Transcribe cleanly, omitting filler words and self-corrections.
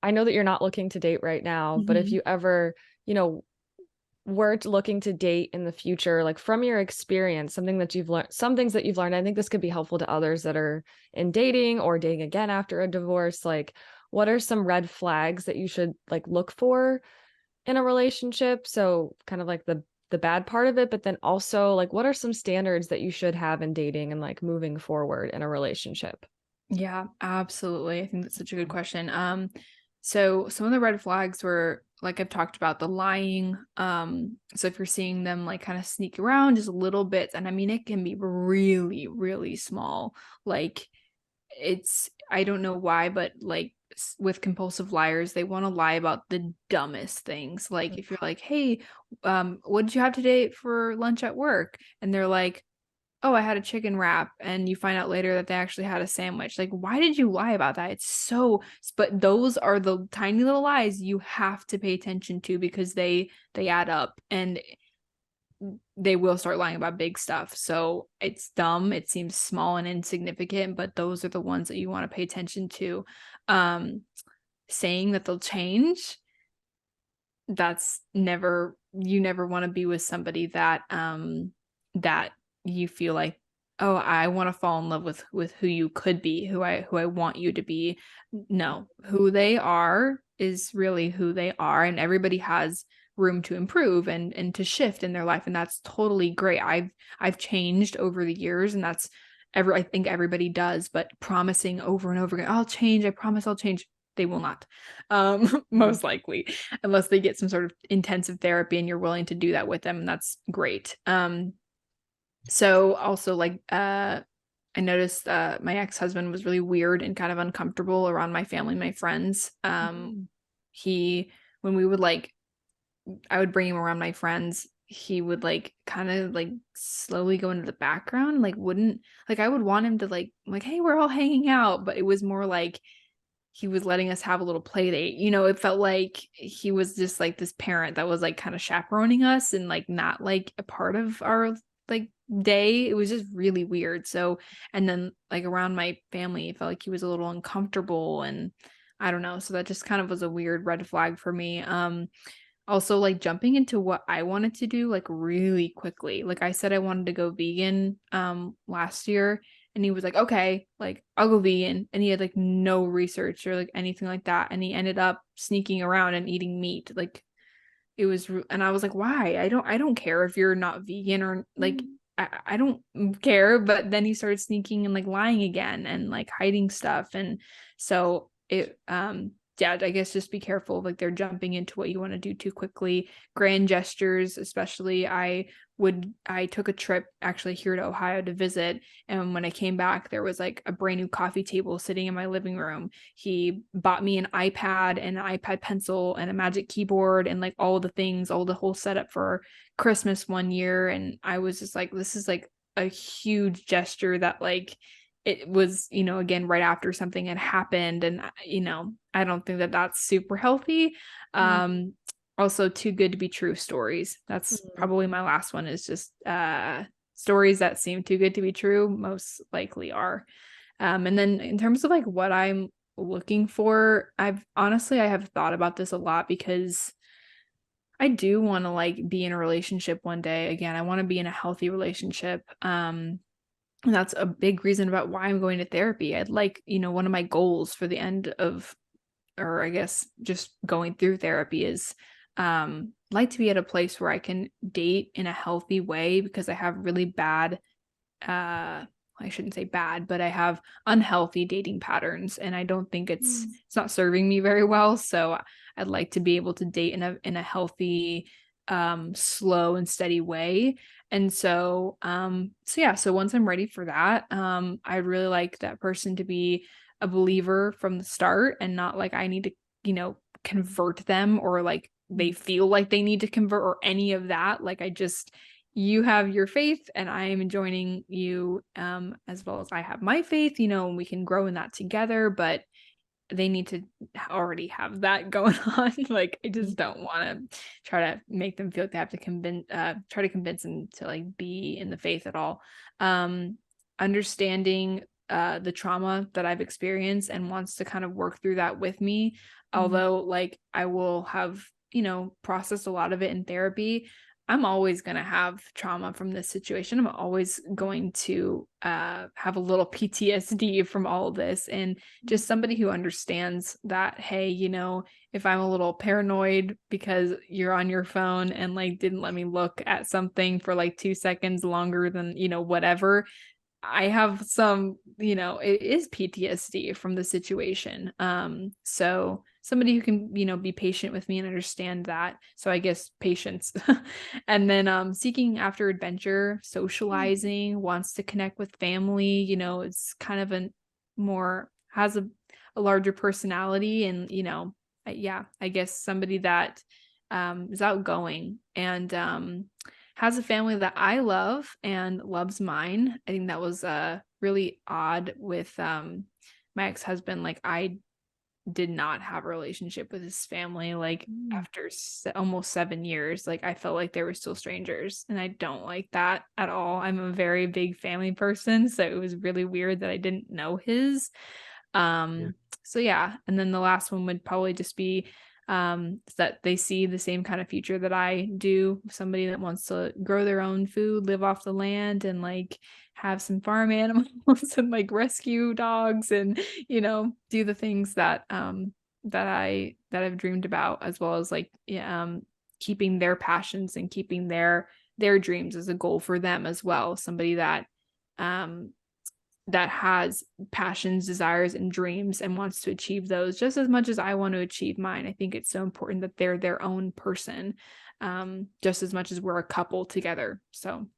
I know that you're not looking to date right now, but if Mhm. you ever, you know, were looking to date in the future, like from your experience, something that you've learned, some things that you've learned, I think this could be helpful to others that are in dating or dating again after a divorce. Like, what are some red flags that you should like look for in a relationship? So kind of like the bad part of it, but then also like what are some standards that you should have in dating and like moving forward in a relationship? Yeah, absolutely. I think that's such a good question. So some of the red flags were like I've talked about the lying. So if you're seeing them like kind of sneak around just little bits, and I mean it can be really, really small. Like it's I don't know why, but like with compulsive liars, they want to lie about the dumbest things. Like if you're like, "Hey, what did you have today for lunch at work?" And they're like, "Oh, I had a chicken wrap," and you find out later that they actually had a sandwich. Like, why did you lie about that? It's so, but those are the tiny little lies you have to pay attention to because they add up and they will start lying about big stuff. So it's dumb. It seems small and insignificant, but those are the ones that you want to pay attention to. Um, Saying that they'll change, that's never, you never want to be with somebody that you feel like, oh, I want to fall in love with who you could be, who I want you to be. No, who they are is really who they are, and everybody has room to improve and to shift in their life, and that's totally great. I've changed over the years, and that's I think everybody does, but promising over and over again, I'll change, I promise I'll change, they will not. Mhm. Most likely, unless they get some sort of intensive therapy and you're willing to do that with them, and that's great. So also like I noticed my ex-husband was really weird and kind of uncomfortable around my family, my friends. Mhm. He when we would like I would bring him around my friends, he would like kind of like slowly go into the background, like wouldn't like I would want him to like, hey, we're all hanging out, but it was more like he was letting us have a little play date. You know, it felt like he was just like this parent that was like kind of chaperoning us and like not like a part of our like day. It was just really weird. So, and then like around my family, it felt like he was a little uncomfortable and I don't know. So that just kind of was a weird red flag for me. Also like jumping into what I wanted to do like really quickly. Like I said I wanted to go vegan last year and he was like, "Okay, like I'll go vegan." And he had like no research or like anything like that and he ended up sneaking around and eating meat. Like it was and I was like, "Why? I don't care if you're not vegan or like I don't care." But then he started sneaking and like lying again and like hiding stuff and so it yeah, I guess just be careful like they're jumping into what you want to do too quickly. Grand gestures, especially. I took a trip actually here to Ohio to visit, and when I came back, there was like a brand new coffee table sitting in my living room. He bought me an iPad and an iPad pencil and a magic keyboard and like all the things, all the whole setup for Christmas one year. And I was just like, this is like a huge gesture that like it was, again, right after something had happened. And, I don't think that that's super healthy. Mhm. Um, Also too good to be true stories. That's Mhm. probably my last one is just stories that seem too good to be true most likely are. And then in terms of like what I'm looking for, I have thought about this a lot because I do want to like be in a relationship one day. Again, I want to be in a healthy relationship. And that's a big reason about why I'm going to therapy. I'd like, one of my goals for the end of, or I guess just going through therapy is like to be at a place where I can date in a healthy way because I have really bad I shouldn't say bad, but I have unhealthy dating patterns and I don't think Mhm. it's not serving me very well. So I'd like to be able to date in a healthy, slow and steady way. And so yeah, so once I'm ready for that, I'd really like that person to be a believer from the start and not like I need to, convert them or like they feel like they need to convert or any of that. Like I just you have your faith and I am joining you as well as I have my faith, and we can grow in that together, but they need to already have that going on. Like I just don't want to try to make them feel like they have to try to convince them to like be in the faith at all. Um Understanding the trauma that I've experienced and wants to kind of work through that with me. Mhm. Although like I will have, processed a lot of it in therapy, I'm always going to have trauma from this situation. I'm always going to have a little PTSD from all of this. And just somebody who understands that, hey, if I'm a little paranoid because you're on your phone and like didn't let me look at something for like 2 seconds longer than, whatever, I have some, it is PTSD from the situation. So somebody who can, be patient with me and understand that. So I guess patience. And then seeking after adventure, socializing, wants to connect with family, it's kind of a more has a larger personality and, yeah, I guess somebody that is outgoing and has a family that I love and loves mine. I think that was really odd with my ex-husband. Like I did not have a relationship with his family. Like Mm. after almost 7 years, like I felt like they were still strangers, and I don't like that at all. I'm a very big family person, so it was really weird that I didn't know his. Yeah. Um, so yeah, and then the last one would probably just be that they see the same kind of future that I do, somebody that wants to grow their own food, live off the land and like have some farm animals and like rescue dogs and do the things that I've dreamed about, as well as like yeah, keeping their passions and keeping their dreams as a goal for them as well. Somebody um that has passions, desires, and dreams and wants to achieve those just as much as I want to achieve mine. I think it's so important that they're their own person, just as much as we're a couple together. So